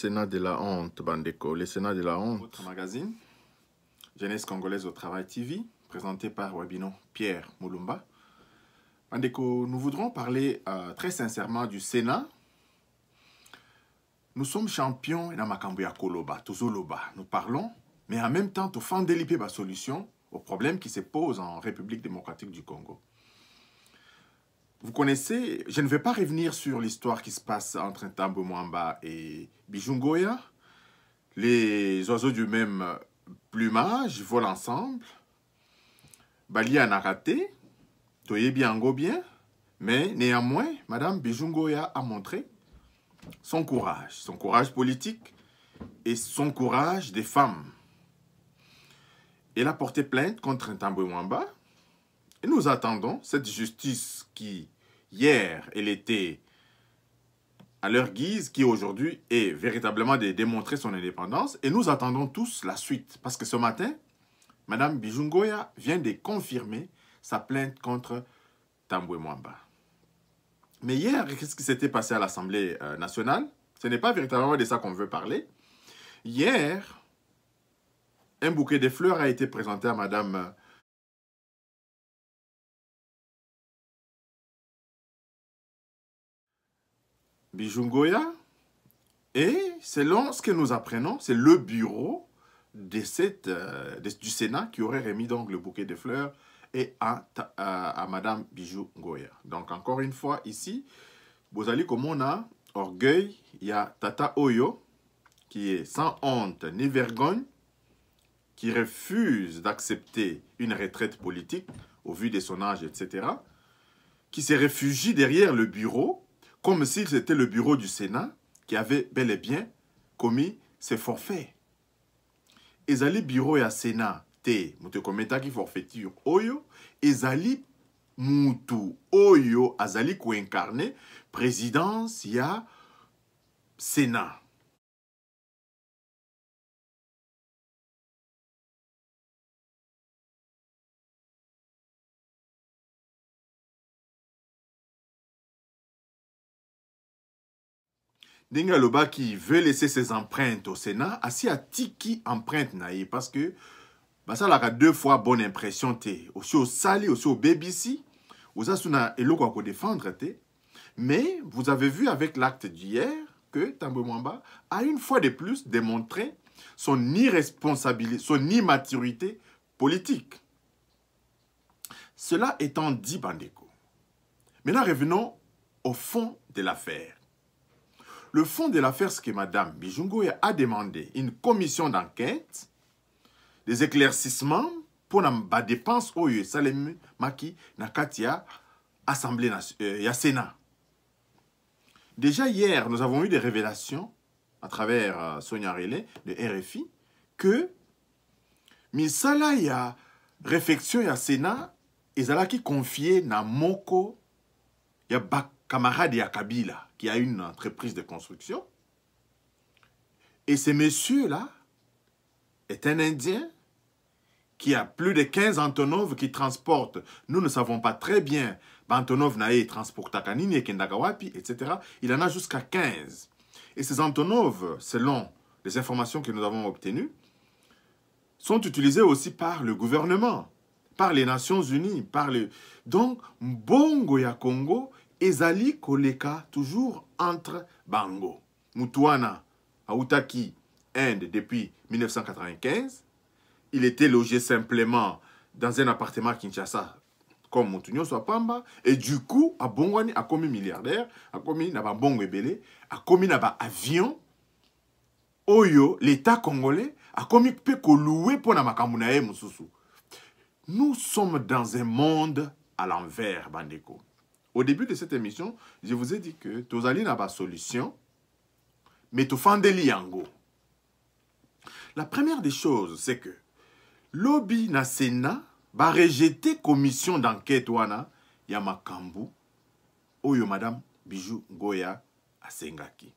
Sénat de la honte, Bandeko, le Sénat de la honte. Votre magazine, Jeunesse congolaise au travail TV, présenté par Wabino Pierre Moulumba. Bandeko, nous voudrons parler très sincèrement du Sénat. Nous sommes champions dans Makambu ya Koloba, Tozoloba. Nous parlons, mais en même temps, nous faisons déliper la solution aux problèmes qui se posent en République démocratique du Congo. Vous connaissez, je ne vais pas revenir sur l'histoire qui se passe entre Ntambo Mwamba et Bijou Ngoya. Les oiseaux du même plumage volent ensemble. Bali a raté, Toye bien, mais néanmoins, Madame Bijou Ngoya a montré son courage politique et son courage des femmes. Elle a porté plainte contre Ntambo Mwamba. Et nous attendons cette justice qui, hier, elle était à leur guise, qui aujourd'hui est véritablement de démontrer son indépendance. Et nous attendons tous la suite. Parce que ce matin, Mme Bijou Ngoya vient de confirmer sa plainte contre Ntambo Mwamba. Mais hier, qu'est-ce qui s'était passé à l'Assemblée nationale? Ce n'est pas véritablement de ça qu'on veut parler. Hier, un bouquet de fleurs a été présenté à Mme Bijou Ngoya, et selon ce que nous apprenons, c'est le bureau de du Sénat qui aurait remis donc le bouquet de fleurs et à Madame Bijou Ngoya. Donc encore une fois ici, Bozali comme on a orgueil, il y a Tata Oyo qui est sans honte ni vergogne, qui refuse d'accepter une retraite politique au vu de son âge, etc., qui se réfugie derrière le bureau comme si c'était le bureau du Sénat qui avait bel et bien commis ses forfaits. Ezali bureau ya Sénat te mutu kometaki forfaiture oyo, ezali mutu oyo azali incarné présidence ya Sénat. Dinga Loba qui veut laisser ses empreintes au Sénat, assis à tiki empreinte naïe, parce que ça a deux fois bonne impression te. Aussi au Sali, aussi au BBC, vous avez eloko à défendre te. Mais vous avez vu avec l'acte d'hier que Ntambo Mwamba a une fois de plus démontré son irresponsabilité, son immaturité politique. Cela étant dit, Bandeko. Maintenant, revenons au fond de l'affaire. Le fond de l'affaire, c'est que Mme Bijou Ngoya a demandé une commission d'enquête, des éclaircissements pour la dépense au Salem Maki Nakatia Assemblée ya Sénat. Déjà hier, nous avons eu des révélations à travers Sonia Relais de RFI que misala ya réflexion ya Sénat ezalaki confié na moko ya camarade ya Kabila qui a une entreprise de construction. Et ce monsieur-là est un Indien qui a plus de 15 Antonov qui transportent. Nous ne savons pas très bien Antonov nae transporte Kanini et Kendagawapi, etc. Il en a jusqu'à 15. Et ces Antonov, selon les informations que nous avons obtenues, sont utilisés aussi par le gouvernement, par les Nations Unies, Donc, Mbongo ya Congo, ezali koleka toujours entre Bango. Mutuana, Aoutaki, Inde, depuis 1995. Il était logé simplement dans un appartement à Kinshasa, comme Moutounio Swapamba. Et du coup, à Bongwani, a commis milliardaire, a commis Naba Bongo Ebele, a commis Naba avion. Oyo, l'État congolais, a commis Peko loué pour Namakamunae Moussousou. Nous sommes dans un monde à l'envers, Bandeko. Au début de cette émission, je vous ai dit que Tozali n'a pas de solution, mais Tofandeli Yango. La première des choses, c'est que Lobby na Sénat va rejeter commission d'enquête wana Yamakambu Oyo Madame Bijou Ngoya à Sengaki.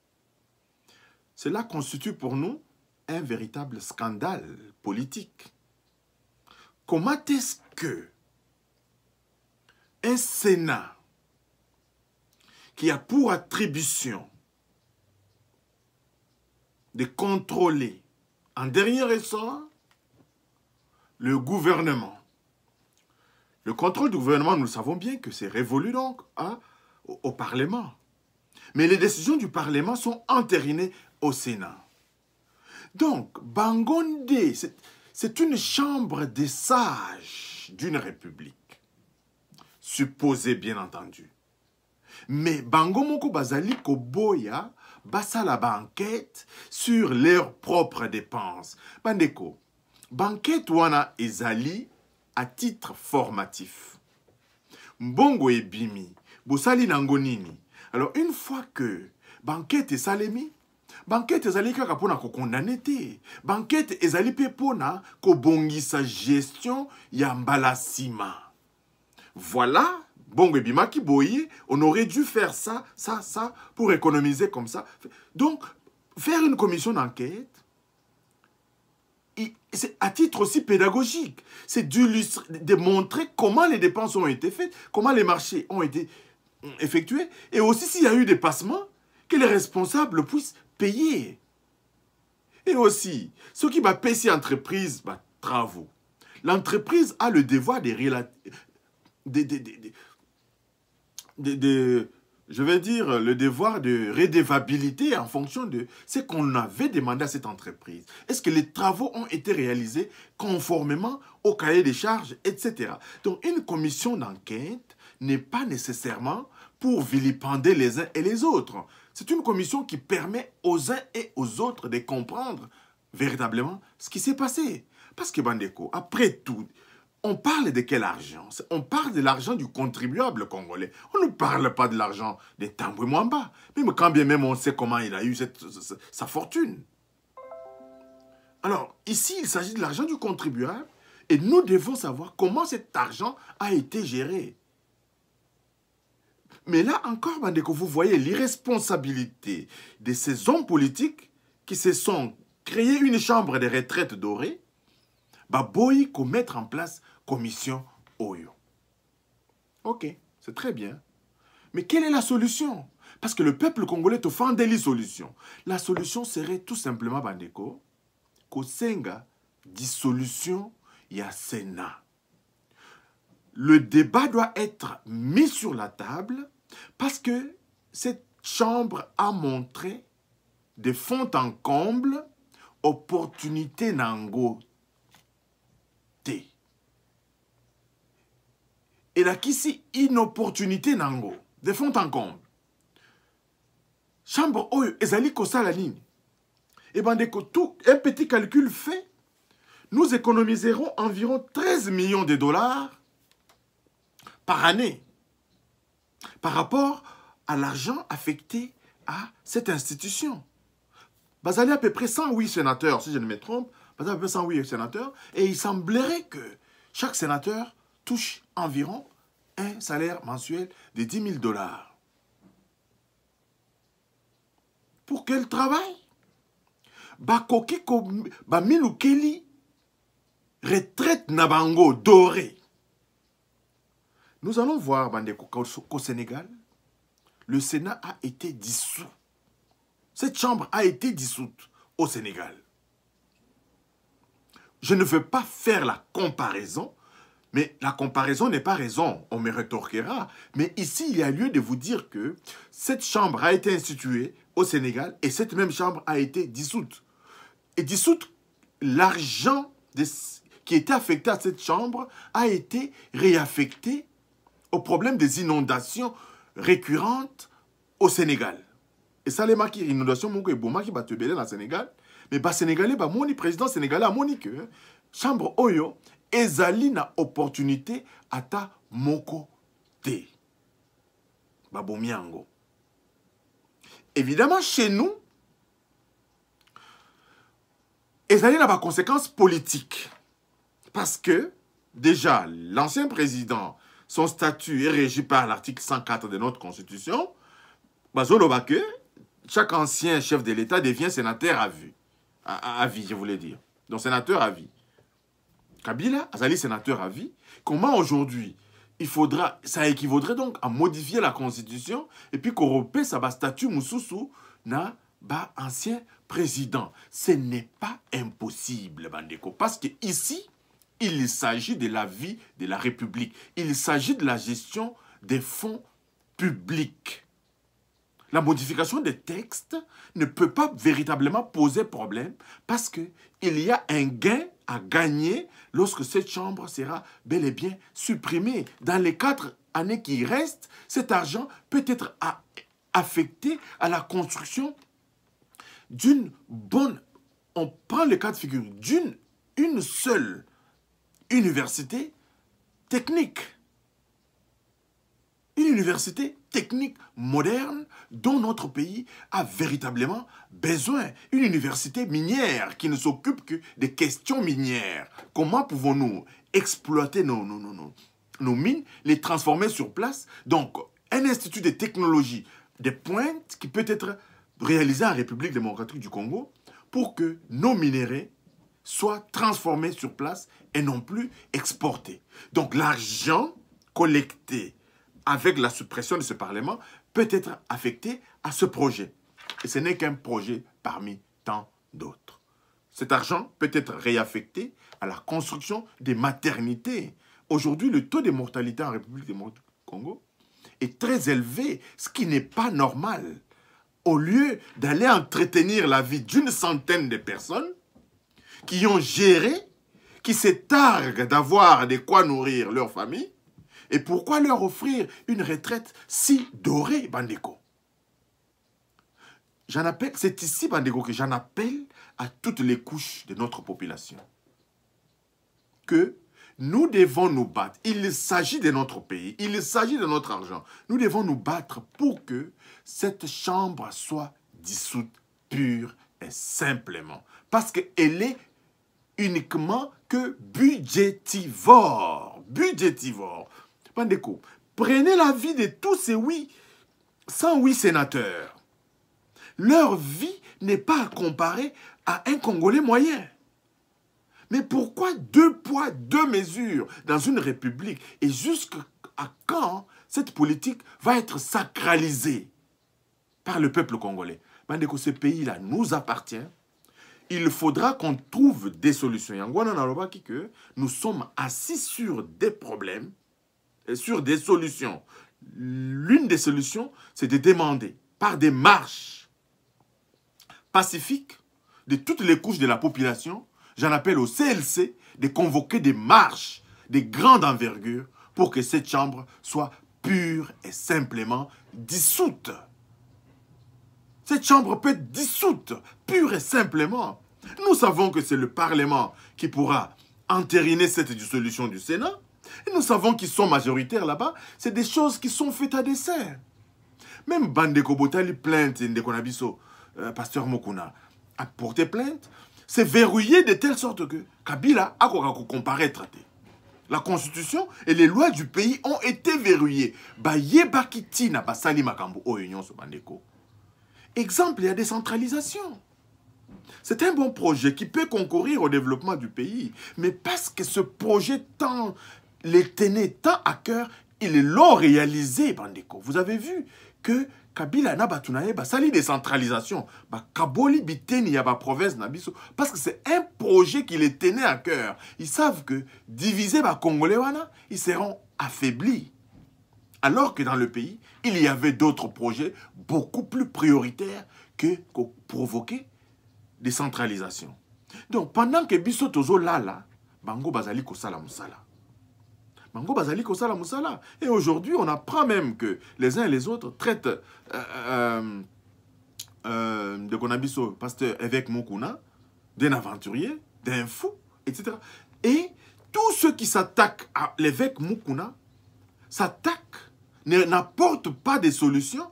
Cela constitue pour nous un véritable scandale politique. Comment est-ce que un Sénat qui a pour attribution de contrôler en dernier ressort le gouvernement. Le contrôle du gouvernement, nous savons bien que c'est révolu donc au Parlement. Mais les décisions du Parlement sont entérinées au Sénat. Donc, Bangonde, c'est une chambre des sages d'une république. Supposée, bien entendu. Mais Bangomoko Bazali Koboya, basala banquette sur leurs propres dépenses. Bandeko, banquette wana ezali à titre formatif. Mbongo et bimi, bosali nangonini. Alors une fois que banquette est salemi, banquette ezali kaka pona ko condamné te. Banquette ezali pe pona ko bongisa gestion ya mbalasima. Voilà. Bongo Bimaki Boye, on aurait dû faire ça, pour économiser comme ça. Donc, faire une commission d'enquête, c'est à titre aussi pédagogique. C'est de montrer comment les dépenses ont été faites, comment les marchés ont été effectués, et aussi s'il y a eu des passements, que les responsables puissent payer. Et aussi, ce qui va payer ces entreprises, travaux. L'entreprise a le devoir je vais dire, le devoir de redevabilité en fonction de ce qu'on avait demandé à cette entreprise. Est-ce que les travaux ont été réalisés conformément au cahier des charges, etc. Donc, une commission d'enquête n'est pas nécessairement pour vilipender les uns et les autres. C'est une commission qui permet aux uns et aux autres de comprendre véritablement ce qui s'est passé. Parce que, Bandeko, après tout, on parle de quel argent? On parle de l'argent du contribuable congolais. On ne parle pas de l'argent des Tambwe Mwamba. Même quand bien même on sait comment il a eu sa fortune. Alors, ici, il s'agit de l'argent du contribuable et nous devons savoir comment cet argent a été géré. Mais là encore, Bandeko, vous voyez l'irresponsabilité de ces hommes politiques qui se sont créés une chambre de retraite dorée, Baboyi qu'on mettre en place commission Oyo. Ok, c'est très bien. Mais quelle est la solution? Parce que le peuple congolais te fend des solutions. La solution serait tout simplement, Bandeko, Kosenga, dissolution, ya Sénat. Le débat doit être mis sur la table parce que cette chambre a montré de fond en comble opportunité nango T. Et là, qu'ici, inopportunité nango, de fond en comble. Chambre oyo, ezali kosa la ligne. Et ben, tout, un petit calcul fait, nous économiserons environ 13 millions de dollars par année par rapport à l'argent affecté à cette institution. Bazali à peu près 108 sénateurs, si je ne me trompe, Bazali à peu près 108 sénateurs, et il semblerait que chaque sénateur touche environ un salaire mensuel de 10 000 dollars. Pour quel travail? Bakoki ko Bamilukeli retraite Nabango doré. Nous allons voir, Bandeko, qu'au Sénégal, le Sénat a été dissous. Cette chambre a été dissoute au Sénégal. Je ne veux pas faire la comparaison, mais la comparaison n'est pas raison, on me rétorquera. Mais ici, il y a lieu de vous dire que cette chambre a été instituée au Sénégal et cette même chambre a été dissoute. Et dissoute, l'argent qui était affecté à cette chambre a été réaffecté au problème des inondations récurrentes au Sénégal. Et ça, les marques inondations, mon qui va te dans le Sénégal. Mais le Sénégalais, le président sénégalais a moni que chambre Oyo, ezali na opportunité à ta moko te. Babomiango. Évidemment, chez nous, ezali na ba conséquences politiques. Parce que, déjà, l'ancien président, son statut est régi par l'article 104 de notre Constitution. Bazolobake, chaque ancien chef de l'État devient sénateur à vie. À vie, je voulais dire. Donc, sénateur à vie. Kabila, Azali, sénateur à vie. Comment aujourd'hui, ça équivaudrait donc à modifier la Constitution et puis qu'on repère sa statut Moussoussou na ba ancien président, ce n'est pas impossible, Bandeko, parce que ici, il s'agit de la vie de la République. Il s'agit de la gestion des fonds publics. La modification des textes ne peut pas véritablement poser problème parce qu'il y a un gain à gagner lorsque cette chambre sera bel et bien supprimée. Dans les 4 années qui restent, cet argent peut être affecté à la construction d'une bonne... On prend le cas de figure d'une seule université technique. Une université technique moderne dont notre pays a véritablement besoin. Une université minière qui ne s'occupe que des questions minières. Comment pouvons-nous exploiter nos mines, les transformer sur place? Donc, un institut de technologie de pointe qui peut être réalisé en République démocratique du Congo pour que nos minéraux soient transformés sur place et non plus exportés. Donc, l'argent collecté avec la suppression de ce Parlement, peut être affecté à ce projet. Et ce n'est qu'un projet parmi tant d'autres. Cet argent peut être réaffecté à la construction des maternités. Aujourd'hui, le taux de mortalité en République démocratique du Congo est très élevé, ce qui n'est pas normal. Au lieu d'aller entretenir la vie d'une centaine de personnes qui ont géré, qui se targuent d'avoir de quoi nourrir leur famille, et pourquoi leur offrir une retraite si dorée, Bandeko? C'est ici, Bandeko, que j'en appelle à toutes les couches de notre population. Que nous devons nous battre. Il s'agit de notre pays, il s'agit de notre argent. Nous devons nous battre pour que cette chambre soit dissoute pure et simplement. Parce qu'elle est uniquement que budgétivore. Budgétivore. Bandeko, prenez la vie de tous ces 108 sénateurs. Leur vie n'est pas à comparer à un Congolais moyen. Mais pourquoi 2 poids, 2 mesures dans une république? Et jusqu'à quand cette politique va être sacralisée par le peuple congolais? Bandeko, ce pays-là nous appartient. Il faudra qu'on trouve des solutions. Yangwana Nalobaki que nous sommes assis sur des problèmes, sur des solutions. L'une des solutions, c'est de demander par des marches pacifiques de toutes les couches de la population, j'en appelle au CLC, de convoquer des marches de grande envergure pour que cette chambre soit pure et simplement dissoute. Cette chambre peut être dissoute, pure et simplement. Nous savons que c'est le Parlement qui pourra entériner cette dissolution du Sénat. Et nous savons qu'ils sont majoritaires là-bas. C'est des choses qui sont faites à dessein. Même Bandeko Botali plainte, Ndekonabiso, pasteur Mokuna, a porté plainte. C'est verrouillé de telle sorte que Kabila a comparaître. La Constitution et les lois du pays ont été verrouillées. Bayebakitina basali makambo o union so Bandeko. Exemple, il y a décentralisation. C'est un bon projet qui peut concourir au développement du pays. Mais parce que ce projet les tenait tant à cœur, ils l'ont réalisé, Bandeko. Vous avez vu que Kabila na batunaye basali décentralisation. Kaboli biteni ya ba province nabiso. Parce que c'est un projet qui les tenait à cœur. Ils savent que diviser ba Congolais wana, ils seront affaiblis. Alors que dans le pays, il y avait d'autres projets beaucoup plus prioritaires que provoquer décentralisation. Donc, pendant que biso tozo lala, bango bazali kosala musala. Bango bazali kosala musala. Et aujourd'hui, on apprend même que les uns et les autres traitent de Konabiso, pasteur évêque Mokuna, d'un aventurier, d'un fou, etc. Et tous ceux qui s'attaquent à l'évêque Mokuna n'apportent pas de solutions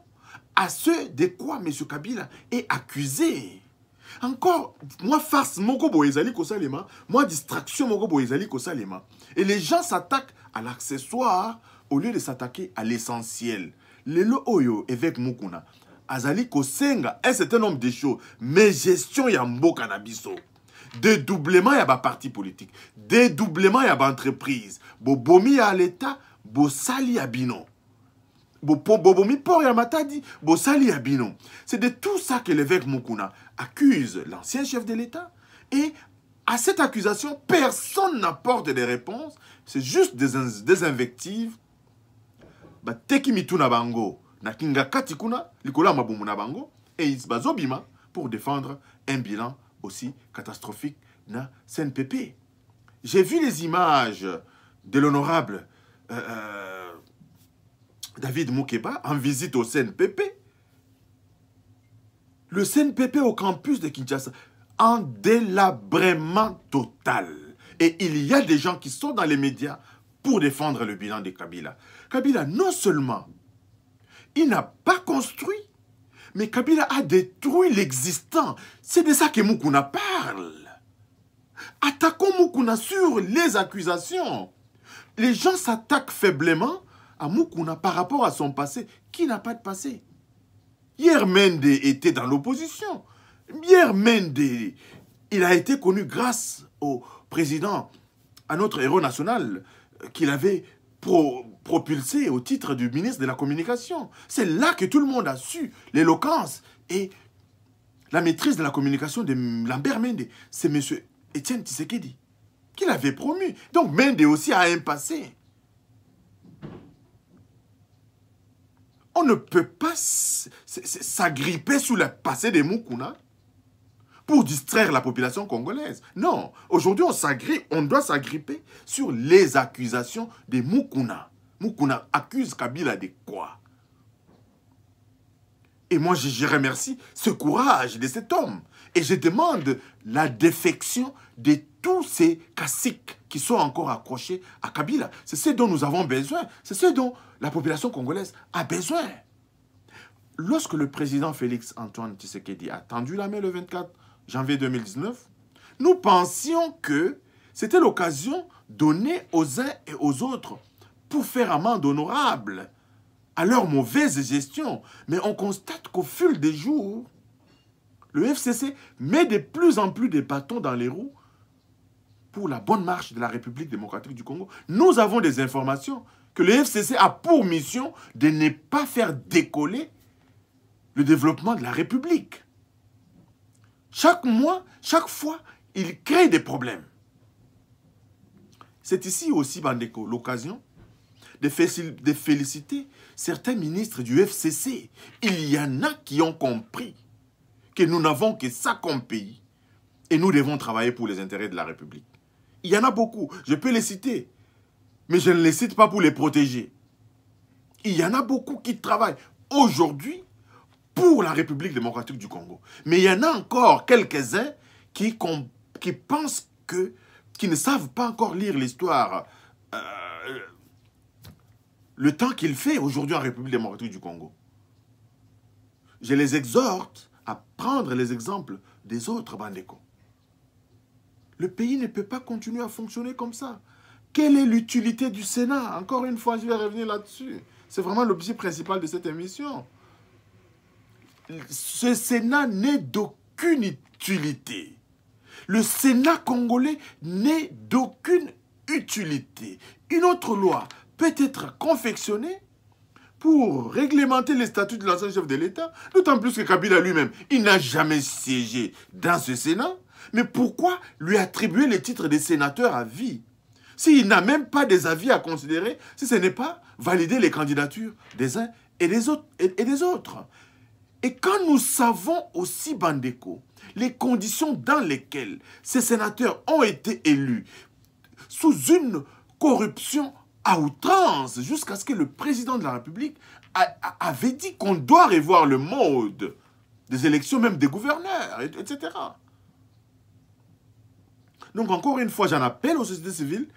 à ceux de quoi M. Kabila est accusé. Encore, moi, farce, Mokobo Ezali Kosalema, moi, distraction, Mokobo Ezali Kosalema. Et les gens s'attaquent à l'accessoire au lieu de s'attaquer à l'essentiel. Lelo Oyo, évêque Mukuna, Azali Kosenga, un certain nombre de choses, mais gestion Yambo Kanabiso. Dédoublement, il y a parti politique. Dédoublement, il y a entreprise. Bobomi à l'État, Bosali à Bino. Bobomi por ya matadi, Bosali Abino. C'est de tout ça que l'évêque Mukuna accuse l'ancien chef de l'État. Et à cette accusation, personne n'apporte des réponses. C'est juste des invectives. Teki mituna bango, na kinga katikuna, likola mabumu na bango, et bazobima pour défendre un bilan aussi catastrophique na CNPP. J'ai vu les images de l'honorable David Moukeba en visite au CNPP. Le CNPP au campus de Kinshasa, en délabrement total. Et il y a des gens qui sont dans les médias pour défendre le bilan de Kabila. Kabila, non seulement, il n'a pas construit, mais Kabila a détruit l'existant. C'est de ça que Mukuna parle. Attaquons Mukuna sur les accusations. Les gens s'attaquent faiblement à Mukuna par rapport à son passé, qui n'a pas de passé. Hier, Mende était dans l'opposition. Hier, Mende, il a été connu grâce au président, à notre héros national, qu'il avait propulsé au titre du ministre de la Communication. C'est là que tout le monde a su l'éloquence et la maîtrise de la communication de Lambert Mende. C'est M. Étienne Tshisekedi qui l'avait promu. Donc Mende aussi a un passé. On ne peut pas s'agripper sous le passé de Mukuna pour distraire la population congolaise. Non, aujourd'hui on doit s'agripper sur les accusations de Mukuna. Mukuna accuse Kabila de quoi? Et moi je remercie ce courage de cet homme. Et je demande la défection de tous ces caciques qui sont encore accrochés à Kabila. C'est ce dont nous avons besoin. C'est ce dont la population congolaise a besoin. Lorsque le président Félix Antoine Tshisekedi a tendu la main le 24 janvier 2019, nous pensions que c'était l'occasion donnée aux uns et aux autres pour faire amende honorable à leur mauvaise gestion. Mais on constate qu'au fil des jours, le FCC met de plus en plus de bâtons dans les roues pour la bonne marche de la République démocratique du Congo. Nous avons des informations que le FCC a pour mission de ne pas faire décoller le développement de la République. Chaque mois, chaque fois, il crée des problèmes. C'est ici aussi, Bandeko, l'occasion de féliciter certains ministres du FCC. Il y en a qui ont compris que nous n'avons que ça comme pays et nous devons travailler pour les intérêts de la République. Il y en a beaucoup, je peux les citer, mais je ne les cite pas pour les protéger. Il y en a beaucoup qui travaillent aujourd'hui pour la République démocratique du Congo. Mais il y en a encore quelques-uns qui pensent qui ne savent pas encore lire l'histoire, le temps qu'il fait aujourd'hui en République démocratique du Congo. Je les exhorte à prendre les exemples des autres Bandeko. Le pays ne peut pas continuer à fonctionner comme ça. Quelle est l'utilité du Sénat? Encore une fois, je vais revenir là-dessus. C'est vraiment l'objet principal de cette émission. Ce Sénat n'est d'aucune utilité. Le Sénat congolais n'est d'aucune utilité. Une autre loi peut être confectionnée pour réglementer les statuts de l'ancien chef de l'État, d'autant plus que Kabila lui-même, il n'a jamais siégé dans ce Sénat. Mais pourquoi lui attribuer les titres de sénateur à vie? S'il n'a même pas des avis à considérer, si ce n'est pas valider les candidatures des uns et des autres. Et quand nous savons aussi, Bandeko, les conditions dans lesquelles ces sénateurs ont été élus, sous une corruption à outrance, jusqu'à ce que le président de la République avait dit qu'on doit revoir le mode des élections, même des gouverneurs, etc. Donc encore une fois, j'en appelle aux sociétés civiles,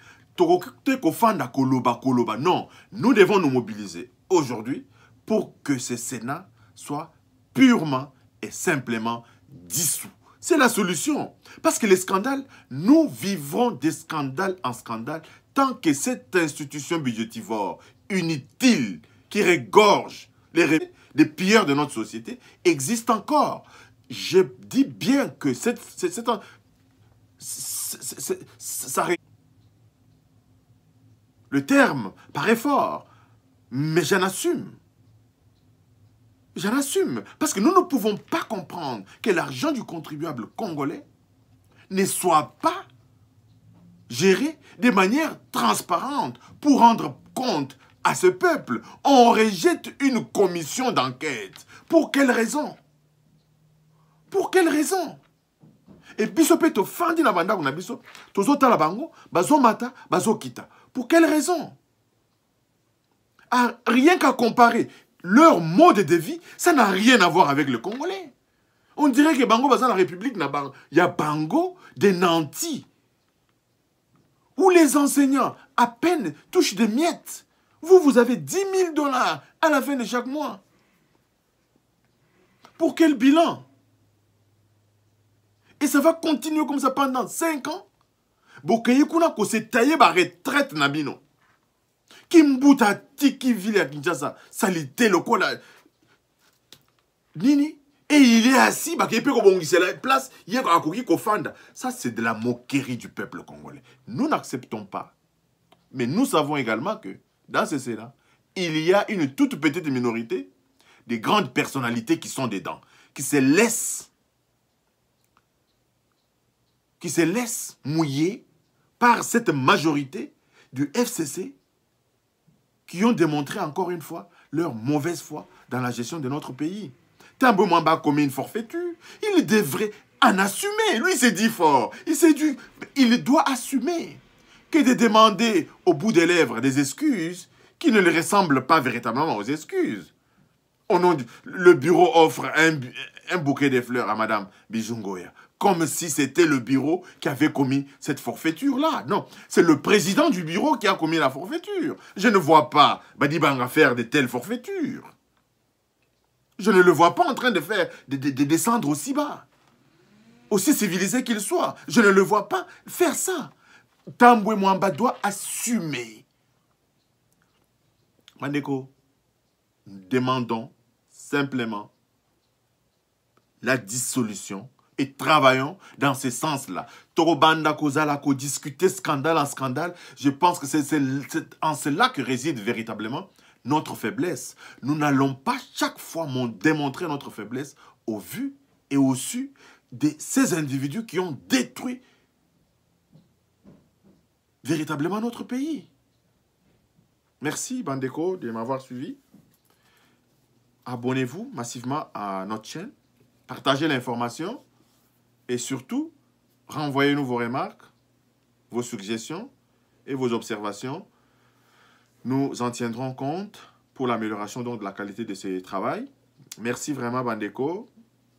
non, nous devons nous mobiliser aujourd'hui pour que ce Sénat soit purement et simplement dissous. C'est la solution. Parce que les scandales, nous vivrons des scandales en scandale tant que cette institution budgétivore inutile qui regorge les pilleurs de notre société existe encore. Je dis bien que le terme paraît fort, mais j'en assume J'en assume. Parce que nous ne pouvons pas comprendre que l'argent du contribuable congolais ne soit pas géré de manière transparente pour rendre compte à ce peuple. On rejette une commission d'enquête. Pour quelle raison? Pour quelle raison? Et biso pe to fandi na banda kuna biso, tozo tala bango, bazo mata, bazo kita. Pour quelle raison? Ah, rien qu'à comparer leur mode de vie, ça n'a rien à voir avec le Congolais. On dirait que Bango baza la République na bango. Il y a Bango des nantis. Où les enseignants à peine touchent des miettes. Vous avez 10 000 $ à la fin de chaque mois. Pour quel bilan? Et ça va continuer comme ça pendant 5 ans. Bokaye kuna ko se taillé ba retraite nabino. Kimbuta tiki ville à Kinshasa, salité le quoi là. Nini? Et il est assis, bah, c'est la place, il y a un ko fanda. Ça, c'est de la moquerie du peuple congolais. Nous n'acceptons pas. Mais nous savons également que, dans ce Sénat, il y a une toute petite minorité de grandes personnalités qui sont dedans, qui se laissent mouiller par cette majorité du FCC qui ont démontré encore une fois leur mauvaise foi dans la gestion de notre pays. Tambo Mwamba a commis une forfaiture. Il devrait en assumer. Lui, il s'est dit fort. Il doit assumer que de demander au bout des lèvres des excuses qui ne lui ressemblent pas véritablement aux excuses. Le bureau offre un bouquet de fleurs à Madame Bijungoya. Comme si c'était le bureau qui avait commis cette forfaiture-là. Non, c'est le président du bureau qui a commis la forfaiture. Je ne vois pas Badibanga faire de telles forfaitures. Je ne le vois pas en train de faire, de descendre aussi bas. Aussi civilisé qu'il soit. Je ne le vois pas faire ça. Tambwe Mwamba doit assumer. Mandeko, nous demandons simplement la dissolution et travaillons dans ce sens-là. Torobanda Kozala ko discuter scandale en scandale, je pense que c'est en cela que réside véritablement notre faiblesse. Nous n'allons pas chaque fois démontrer notre faiblesse au vu et au su de ces individus qui ont détruit véritablement notre pays. Merci Bandeko de m'avoir suivi. Abonnez-vous massivement à notre chaîne, partagez l'information et surtout, renvoyez-nous vos remarques, vos suggestions et vos observations. Nous en tiendrons compte pour l'amélioration de la qualité de ce travail. Merci vraiment Bandeko.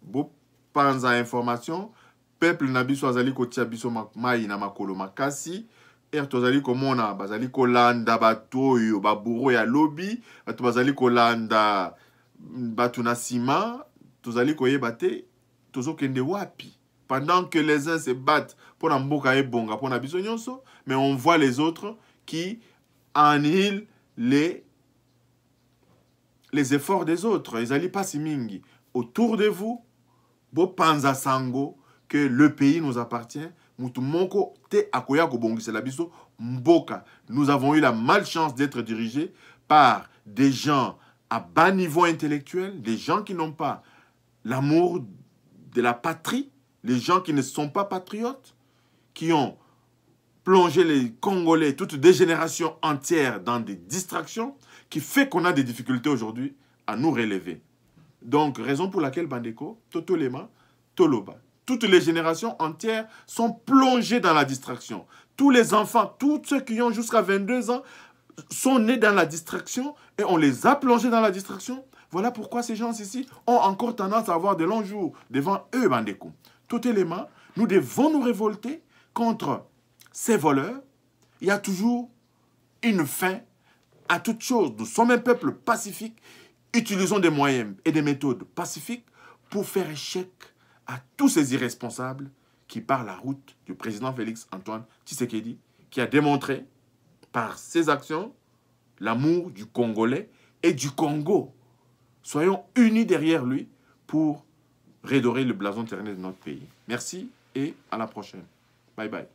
Beau panza information. Peuple nabiso azali kotia biso mai na makolo makasi. Tozali komona bazali kolanda bato yo baburo ya lobby, bato bazali kolanda bato na sima, tozali koyeba te tozokende wapi. Pendant que les uns se battent pour na mboka ebonga pour na biso nyonso, mais on voit les autres qui annihilent les efforts des autres. Ezali pasi mingi autour de vous. Bo panza sango que le pays nous appartient. Mutu moko te akoya ko bongisela biso mboka. Nous avons eu la malchance d'être dirigés par des gens à bas niveau intellectuel, des gens qui n'ont pas l'amour de la patrie, les gens qui ne sont pas patriotes, qui ont plongé les Congolais, toutes des générations entières dans des distractions, qui fait qu'on a des difficultés aujourd'hui à nous relever. Donc, raison pour laquelle Bandeko, Totolema, Toloba, toutes les générations entières sont plongées dans la distraction. Tous les enfants, tous ceux qui ont jusqu'à 22 ans, sont nés dans la distraction et on les a plongés dans la distraction. Voilà pourquoi ces gens ici ont encore tendance à avoir de longs jours devant eux, Bandeko. Tout élément, nous devons nous révolter contre ces voleurs. Il y a toujours une fin à toute chose. Nous sommes un peuple pacifique. Utilisons des moyens et des méthodes pacifiques pour faire échec à tous ces irresponsables qui, par la route du président Félix Antoine Tshisekedi, qui a démontré par ses actions l'amour du Congolais et du Congo. Soyons unis derrière lui pour redorer le blason éternel de notre pays. Merci et à la prochaine. Bye bye.